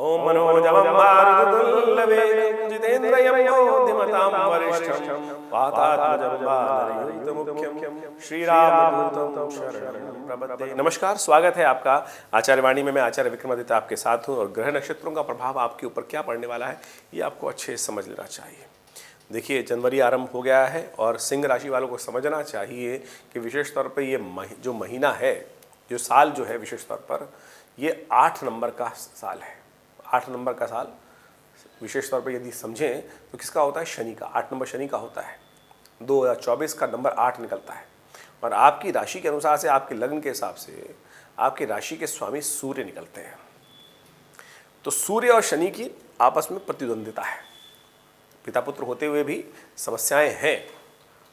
ओम मनोजवं मारुततुल्यवेगं जितेन्द्रियं बुद्धिमतां वरिष्ठं वातात्मजं वानरयूथमुख्यं श्रीरामदूतं शरणं प्रपद्ये। नमस्कार, स्वागत है आपका आचार्य वाणी में। मैं आचार्य विक्रमादित्य आपके साथ हूँ और ग्रह नक्षत्रों का प्रभाव आपके ऊपर क्या पड़ने वाला है ये आपको अच्छे से समझ लेना चाहिए। देखिए, जनवरी आरंभ हो गया है और सिंह राशि वालों को समझना चाहिए कि विशेष तौर पर ये जो महीना है, जो साल जो है, विशेष तौर पर ये 8 नंबर का साल है। 8 नंबर का साल विशेष तौर पर यदि समझें तो किसका होता है? शनि का। 8 नंबर शनि का होता है। 2024 का नंबर 8 निकलता है और आपकी राशि के अनुसार से, आपके लग्न के हिसाब से आपकी राशि के स्वामी सूर्य निकलते हैं। तो सूर्य और शनि की आपस में प्रतिद्वंदिता है। पिता पुत्र होते हुए भी समस्याएं हैं,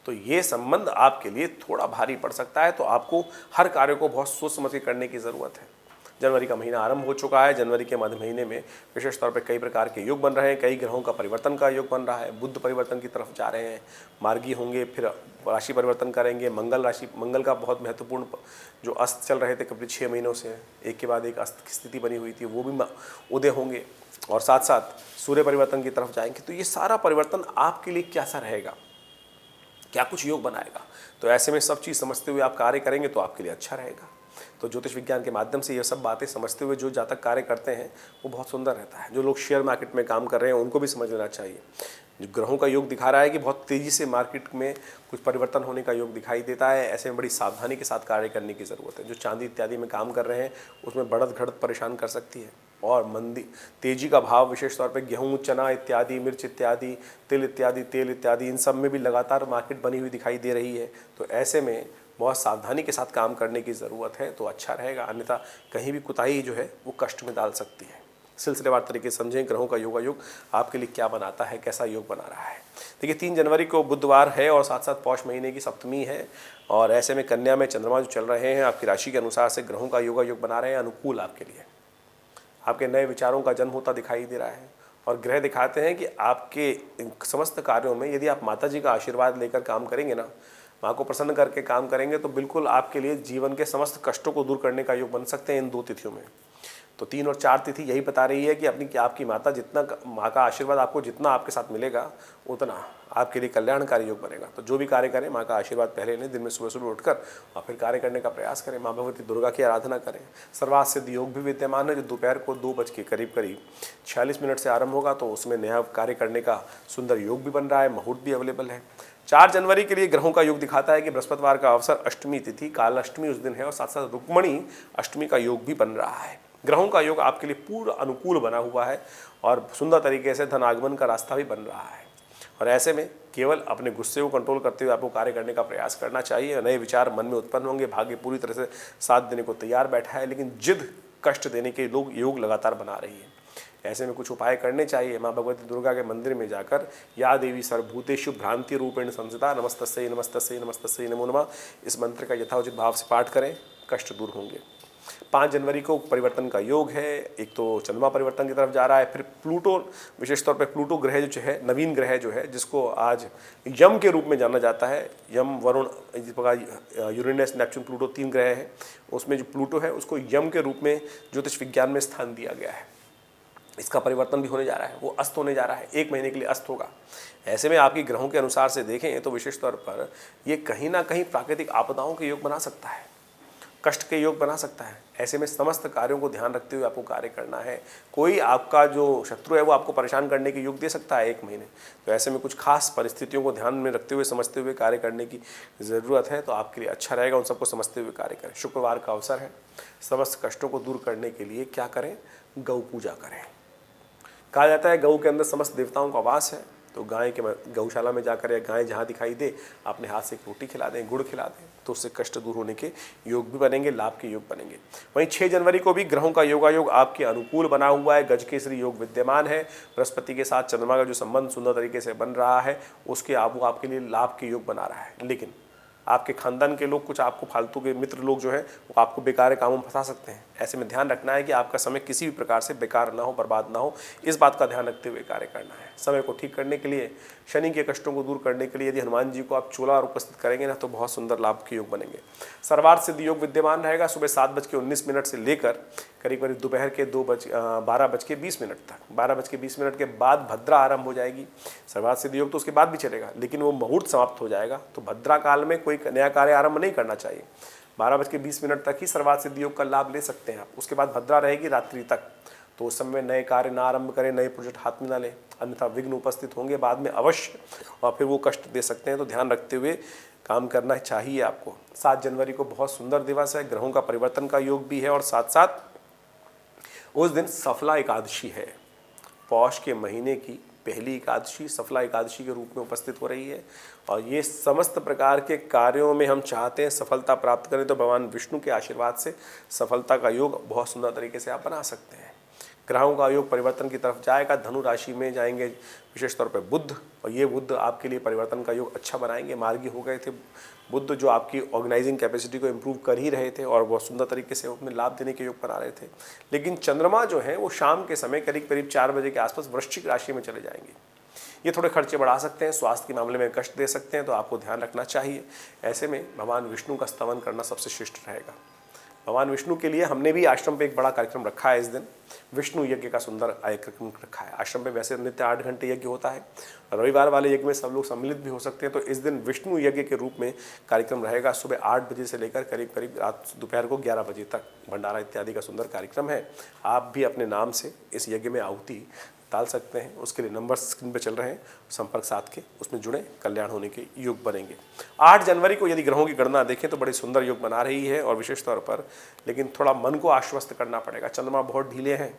तो ये संबंध आपके लिए थोड़ा भारी पड़ सकता है। तो आपको हर कार्य को बहुत सोच समझ के करने की ज़रूरत है। जनवरी का महीना आरंभ हो चुका है। जनवरी के मध्य महीने में विशेष तौर पर कई प्रकार के योग बन रहे हैं। कई ग्रहों का परिवर्तन का योग बन रहा है। बुध परिवर्तन की तरफ जा रहे हैं, मार्गी होंगे, फिर राशि परिवर्तन करेंगे। मंगल का बहुत महत्वपूर्ण, जो अस्त चल रहे थे करीब 6 महीनों से, एक के बाद एक अस्त की स्थिति बनी हुई थी, वो भी उदय होंगे और साथ साथ सूर्य परिवर्तन की तरफ जाएंगे। तो ये सारा परिवर्तन आपके लिए कैसा रहेगा, क्या कुछ योग बनाएगा? तो ऐसे में सब चीज़ समझते हुए आप कार्य करेंगे तो आपके लिए अच्छा रहेगा। तो ज्योतिष विज्ञान के माध्यम से ये सब बातें समझते हुए जो जातक कार्य करते हैं वो बहुत सुंदर रहता है। जो लोग शेयर मार्केट में काम कर रहे हैं उनको भी समझ लेना चाहिए। जो ग्रहों का योग दिखा रहा है कि बहुत तेज़ी से मार्केट में कुछ परिवर्तन होने का योग दिखाई देता है। ऐसे में बड़ी सावधानी के साथ कार्य करने की ज़रूरत है। जो चांदी इत्यादि में काम कर रहे हैं उसमें बढ़त घटत परेशान कर सकती है। और मंदी, तेजी का भाव विशेष तौर पे गेहूं, चना इत्यादि, मिर्च इत्यादि, तिल इत्यादि, तेल इत्यादि, इन सब में भी लगातार मार्केट बनी हुई दिखाई दे रही है। तो ऐसे में बहुत सावधानी के साथ काम करने की ज़रूरत है, तो अच्छा रहेगा। अन्यथा कहीं भी कुताही जो है वो कष्ट में डाल सकती है। सिलसिलेवार तरीके से समझें ग्रहों का योग आपके लिए क्या बनाता है, कैसा योग बना रहा है। देखिए, 3 जनवरी को बुधवार है और साथ साथ पौष महीने की सप्तमी है और ऐसे में कन्या में चंद्रमा जो चल रहे हैं आपकी राशि के अनुसार से ग्रहों का योग बना रहे हैं अनुकूल आपके लिए। आपके नए विचारों का जन्म होता दिखाई दे रहा है और ग्रह दिखाते हैं कि आपके समस्त कार्यों में यदि आप माता जी का आशीर्वाद लेकर काम करेंगे ना, माँ को प्रसन्न करके काम करेंगे, तो बिल्कुल आपके लिए जीवन के समस्त कष्टों को दूर करने का योग बन सकते हैं इन 2 तिथियों में। तो 3 और 4 तिथि यही बता रही है कि आपकी माता माँ का आशीर्वाद आपको जितना आपके साथ मिलेगा उतना आपके लिए कल्याणकारी योग बनेगा। तो जो भी कार्य करें माँ का आशीर्वाद पहले लें, दिन में सुबह सुबह उठकर और फिर कार्य करने का प्रयास करें। माँ भगवती दुर्गा की आराधना करें। सर्वार्थ सिद्ध योग भी विद्यमान है जो दोपहर को 2 बज के करीब 46 मिनट से आरंभ होगा। तो उसमें नया कार्य करने का सुंदर योग भी बन रहा है, मुहूर्त भी अवेलेबल है। 4 जनवरी के लिए ग्रहों का योग दिखाता है कि बृहस्पतिवार का अवसर, अष्टमी तिथि, काल अष्टमी उस दिन है और साथ साथ रुक्मणी अष्टमी का योग भी बन रहा है। ग्रहों का योग आपके लिए पूर्ण अनुकूल बना हुआ है और सुंदर तरीके से धन आगमन का रास्ता भी बन रहा है। और ऐसे में केवल अपने गुस्से को कंट्रोल करते हुए आपको कार्य करने का प्रयास करना चाहिए। नए विचार मन में उत्पन्न होंगे। भाग्य पूरी तरह से साथ देने को तैयार बैठा है, लेकिन जिद कष्ट देने के योग लगातार बना रही है। ऐसे में कुछ उपाय करने चाहिए। माँ भगवती दुर्गा के मंदिर में जाकर या देवी सर्वभूतेषु भ्रांति रूपेण संस्थिता नमस्तस्यै नमस्तस्यै नमस्तस्यै नमो नमः, इस मंत्र का यथाउचित भाव से पाठ करें, कष्ट दूर होंगे। 5 जनवरी को परिवर्तन का योग है। एक तो चंद्रमा परिवर्तन की तरफ जा रहा है, फिर प्लूटो, विशेष तौर पर प्लूटो ग्रह जो है, नवीन ग्रह जो है, जिसको आज यम के रूप में जाना जाता है। यम, वरुण, इस प्रकार यूरेनस, नेपच्यून, प्लूटो 3 ग्रह हैं। उसमें जो प्लूटो है उसको यम के रूप में ज्योतिष विज्ञान में स्थान दिया गया है। इसका परिवर्तन भी होने जा रहा है, वो अस्त होने जा रहा है, 1 महीने के लिए अस्त होगा। ऐसे में आपकी ग्रहों के अनुसार से देखें तो विशेष तौर पर ये कहीं ना कहीं प्राकृतिक आपदाओं के योग बना सकता है, कष्ट के योग बना सकता है। ऐसे में समस्त कार्यों को ध्यान रखते हुए आपको कार्य करना है। कोई आपका जो शत्रु है वो आपको परेशान करने के योग दे सकता है 1 महीने। तो ऐसे में कुछ खास परिस्थितियों को ध्यान में रखते हुए, समझते हुए कार्य करने की ज़रूरत है। तो आपके लिए अच्छा रहेगा, उन सबको समझते हुए कार्य करें। शुक्रवार का अवसर है। समस्त कष्टों को दूर करने के लिए क्या करें? गौ पूजा करें। कहा जाता है गऊ के अंदर समस्त देवताओं का वास है। तो गाय के गौशाला में जाकर या गाय जहाँ दिखाई दे अपने हाथ से एक रोटी खिला दें, गुड़ खिला दें, तो उससे कष्ट दूर होने के योग भी बनेंगे, लाभ के योग बनेंगे। वहीं 6 जनवरी को भी ग्रहों का योग आपके अनुकूल बना हुआ है। गजकेसरी योग विद्यमान है। बृहस्पति के साथ चंद्रमा का जो संबंध सुंदर तरीके से बन रहा है उसके आपके लिए लाभ के योग बना रहा है। लेकिन आपके खानदान के लोग, कुछ आपको फालतू के मित्र लोग जो हैं वो आपको बेकार कामों में फंसा सकते हैं। ऐसे में ध्यान रखना है कि आपका समय किसी भी प्रकार से बेकार ना हो, बर्बाद ना हो, इस बात का ध्यान रखते हुए कार्य करना है। समय को ठीक करने के लिए, शनि के कष्टों को दूर करने के लिए यदि हनुमान जी को आप चूल्हा और उपस्थित करेंगे ना तो बहुत सुंदर लाभ के योग बनेंगे। सर्वार्थ सिद्ध योग विद्यमान रहेगा सुबह 7:19 से लेकर करीब करीब दोपहर के 12:20 तक। 12:20 के बाद भद्रा आरंभ हो जाएगी। सर्वार्थ सिद्ध योग तो उसके बाद भी चलेगा, लेकिन वो मुहूर्त समाप्त हो जाएगा, तो भद्रा काल में कोई नया कार्य आरंभ नहीं करना चाहिए। 12:20 तक ही सर्वार्थ सिद्ध योग का लाभ ले सकते हैं आप। उसके बाद भद्रा रहेगी रात्रि तक, तो उस समय नए कार्य ना आरंभ करें, नए प्रोजेक्ट हाथ में ना लें, अन्यथा विघ्न उपस्थित होंगे बाद में अवश्य, और फिर वो कष्ट दे सकते हैं। तो ध्यान रखते हुए काम करना चाहिए आपको। 7 जनवरी को बहुत सुंदर दिवस है, ग्रहों का परिवर्तन का योग भी है, और साथ साथ उस दिन सफला एकादशी है। पौष के महीने की पहली एकादशी सफला एकादशी के रूप में उपस्थित हो रही है, और ये समस्त प्रकार के कार्यों में हम चाहते हैं सफलता प्राप्त करें, तो भगवान विष्णु के आशीर्वाद से सफलता का योग बहुत सुंदर तरीके से आप बना सकते हैं। ग्रहों का योग परिवर्तन की तरफ जाएगा, धनु राशि में जाएंगे विशेष तौर पर बुध, और ये बुध आपके लिए परिवर्तन का योग अच्छा बनाएंगे। मार्गी हो गए थे बुध, जो आपकी ऑर्गेनाइजिंग कैपेसिटी को इम्प्रूव कर ही रहे थे और बहुत सुंदर तरीके से अपने लाभ देने के योग बना रहे थे। लेकिन चंद्रमा जो है वो शाम के समय करीब करीब 4 बजे के आसपास वृश्चिक राशि में चले जाएंगे। ये थोड़े खर्चे बढ़ा सकते हैं, स्वास्थ्य के मामले में कष्ट दे सकते हैं, तो आपको ध्यान रखना चाहिए। ऐसे में भगवान विष्णु का स्तवन करना सबसे श्रेष्ठ रहेगा। भगवान विष्णु के लिए हमने भी आश्रम पे एक बड़ा कार्यक्रम रखा है। इस दिन विष्णु यज्ञ का सुंदर कार्यक्रम रखा है। आश्रम पे वैसे नित्य 8 घंटे यज्ञ होता है, रविवार वाले यज्ञ में सब लोग सम्मिलित भी हो सकते हैं, तो इस दिन विष्णु यज्ञ के रूप में कार्यक्रम रहेगा। सुबह 8 बजे से लेकर करीब करीब दोपहर को 11 बजे तक भंडारा इत्यादि का सुंदर कार्यक्रम है। आप भी अपने नाम से इस यज्ञ में आहुति डाल सकते हैं। उसके लिए नंबर स्क्रीन पे चल रहे हैं, संपर्क साध के उसमें जुड़े, कल्याण होने के योग बनेंगे। 8 जनवरी को यदि ग्रहों की गणना देखें तो बड़े सुंदर योग बना रही है, और विशेष तौर पर लेकिन थोड़ा मन को आश्वस्त करना पड़ेगा। चंद्रमा बहुत ढीले हैं,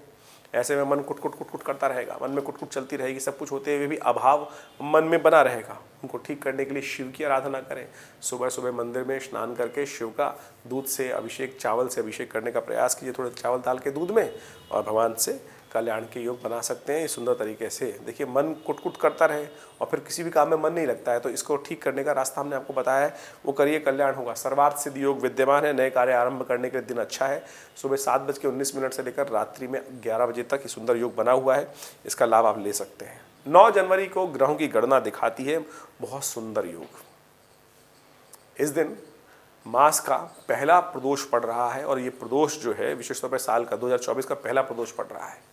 ऐसे में मन कुट करता रहेगा, मन में कुट चलती रहेगी, सब कुछ होते हुए भी अभाव मन में बना रहेगा। उनको ठीक करने के लिए शिव की आराधना करें। सुबह सुबह मंदिर में स्नान करके शिव का दूध से अभिषेक, चावल से अभिषेक करने का प्रयास कीजिए, थोड़ा चावल डाल के दूध में, और भगवान से कल्याण के योग बना सकते हैं। इस सुंदर तरीके से देखिए, मन कुट करता रहे और फिर किसी भी काम में मन नहीं लगता है, तो इसको ठीक करने का रास्ता हमने आपको बताया है, वो करिए, कल्याण होगा। सर्वार्थ सिद्ध योग विद्यमान है, नए कार्य आरंभ करने के लिए दिन अच्छा है। सुबह 7:19 से लेकर रात्रि में 11 बजे तक ये सुंदर योग बना हुआ है, इसका लाभ आप ले सकते हैं। 9 जनवरी को ग्रहों की गणना दिखाती है बहुत सुंदर योग। इस दिन मास का पहला प्रदोष पड़ रहा है, और ये प्रदोष जो है विशेष तौर पर साल का 2024 का पहला प्रदोष पड़ रहा है।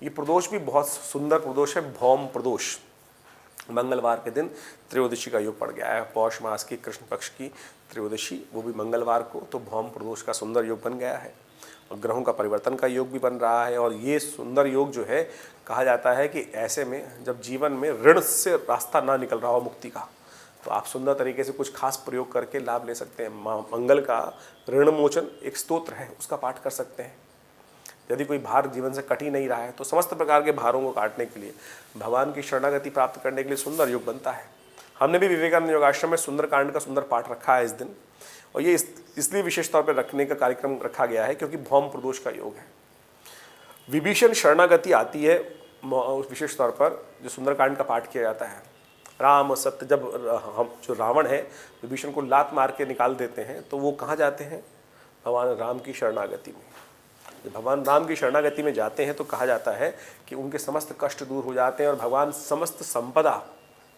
ये प्रदोष भी बहुत सुंदर प्रदोष है, भौम प्रदोष। मंगलवार के दिन त्रयोदशी का योग पड़ गया है, पौष मास की कृष्ण पक्ष की त्रयोदशी, वो भी मंगलवार को, तो भौम प्रदोष का सुंदर योग बन गया है, और ग्रहों का परिवर्तन का योग भी बन रहा है। और ये सुंदर योग जो है, कहा जाता है कि ऐसे में जब जीवन में ऋण से रास्ता ना निकल रहा हो मुक्ति का, तो आप सुंदर तरीके से कुछ खास प्रयोग करके लाभ ले सकते हैं। मंगल का ऋण मोचन एक स्तोत्र है, उसका पाठ कर सकते हैं। यदि कोई भार जीवन से कट ही नहीं रहा है, तो समस्त प्रकार के भारों को काटने के लिए, भगवान की शरणागति प्राप्त करने के लिए सुंदर योग बनता है। हमने भी विवेकानंद योगाश्रम में सुंदर कांड का सुंदर पाठ रखा है इस दिन, और ये इसलिए विशेष तौर पर रखने का कार्यक्रम रखा गया है क्योंकि भौम प्रदोष का योग है। विभीषण शरणागति आती है, विशेष तौर पर जो सुंदरकांड का पाठ किया जाता है। राम सत्य, जब हम जो रावण है विभीषण को लात मार के निकाल देते हैं, तो वो कहाँ जाते हैं? भगवान राम की शरणागति में। जब भगवान राम की शरणागति में जाते हैं तो कहा जाता है कि उनके समस्त कष्ट दूर हो जाते हैं, और भगवान समस्त संपदा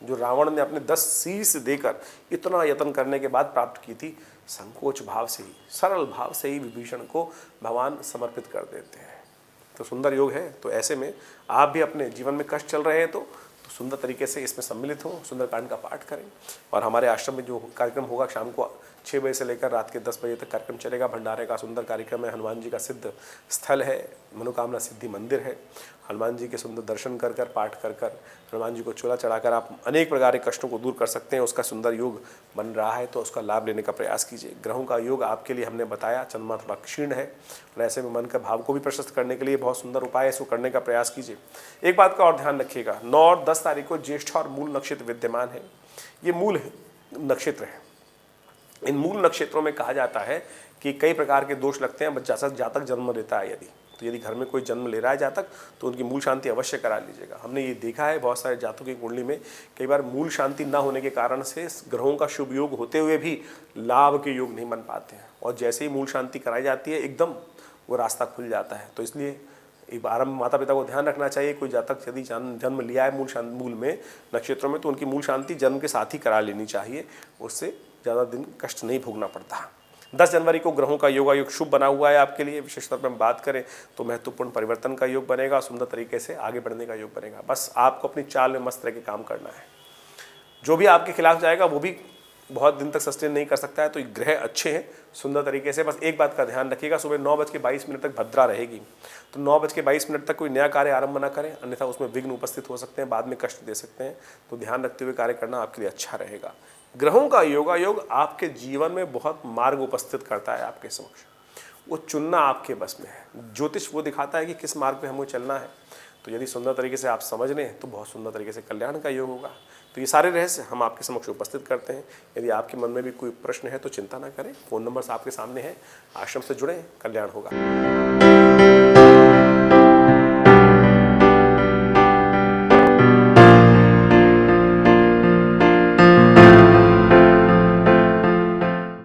जो रावण ने अपने 10 शीश देकर इतना यत्न करने के बाद प्राप्त की थी, संकोच भाव से ही, सरल भाव से ही विभीषण को भगवान समर्पित कर देते हैं। तो सुंदर योग है। तो ऐसे में आप भी अपने जीवन में कष्ट चल रहे हैं तो सुंदर तरीके से इसमें सम्मिलित हो, सुंदरकांड का पाठ करें। और हमारे आश्रम में जो कार्यक्रम होगा शाम को 6 बजे से लेकर रात के 10 बजे तक कार्यक्रम चलेगा। भंडारे का सुंदर कार्यक्रम है, हनुमान जी का सिद्ध स्थल है, मनोकामना सिद्धि मंदिर है। हनुमान जी के सुंदर दर्शन कर कर, पाठ कर कर, हनुमान जी को चूल्हा चढ़ाकर आप अनेक प्रकार के कष्टों को दूर कर सकते हैं। उसका सुंदर योग बन रहा है, तो उसका लाभ लेने का प्रयास कीजिए। ग्रहों का योग आपके लिए हमने बताया, चंद्रमा थोड़ा क्षीण है, और ऐसे में मन का भाव को भी प्रशस्त करने के लिए बहुत सुंदर उपाय है, इसको करने का प्रयास कीजिए। एक बात का और ध्यान रखिएगा, 9 और 10 तारीख को ज्येष्ठ और मूल नक्षत्र विद्यमान है। ये मूल नक्षत्र है। इन मूल नक्षत्रों में कहा जाता है कि कई प्रकार के दोष लगते हैं। जातक जन्म लेता है यदि घर में कोई जन्म ले रहा है जातक, तो उनकी मूल शांति अवश्य करा लीजिएगा। हमने ये देखा है बहुत सारे जातकों की कुंडली में कई बार मूल शांति ना होने के कारण से ग्रहों का शुभ योग होते हुए भी लाभ के योग नहीं बन पाते हैं, और जैसे ही मूल शांति कराई जाती है एकदम वो रास्ता खुल जाता है। तो इसलिए एक आरंभ माता पिता को ध्यान रखना चाहिए। कोई जातक यदि जन्म लिया है मूल में नक्षत्रों में, तो उनकी मूल शांति जन्म के साथ ही करा लेनी चाहिए, उससे ज़्यादा दिन कष्ट नहीं भोगना पड़ता। 10 जनवरी को ग्रहों का योगायोग शुभ बना हुआ है आपके लिए। विशेष तौर पर हम बात करें तो महत्वपूर्ण परिवर्तन का योग बनेगा, सुंदर तरीके से आगे बढ़ने का योग बनेगा। बस आपको अपनी चाल में मस्त रह के काम करना है। जो भी आपके खिलाफ जाएगा वो भी बहुत दिन तक सस्टेन नहीं कर सकता है। तो ग्रह अच्छे हैं सुंदर तरीके से। बस एक बात का ध्यान रखिएगा, सुबह 9:22 तक भद्रा रहेगी, तो 9:22 तक कोई नया कार्य आरंभ ना करें, अन्यथा उसमें विघ्न उपस्थित हो सकते हैं, बाद में कष्ट दे सकते हैं। तो ध्यान रखते हुए कार्य करना आपके लिए अच्छा रहेगा। ग्रहों का योगायोग आपके जीवन में बहुत मार्ग उपस्थित करता है आपके समक्ष। वो चुनना आपके बस में है। ज्योतिष वो दिखाता है कि किस मार्ग पे हमें चलना है। तो यदि सुंदर तरीके से आप समझ लें तो बहुत सुंदर तरीके से कल्याण का योग होगा। तो ये सारे रहस्य हम आपके समक्ष उपस्थित करते हैं। यदि आपके मन में भी कोई प्रश्न है तो चिंता ना करें, फ़ोन नंबर्स आपके सामने हैं, आश्रम से जुड़ें, कल्याण होगा।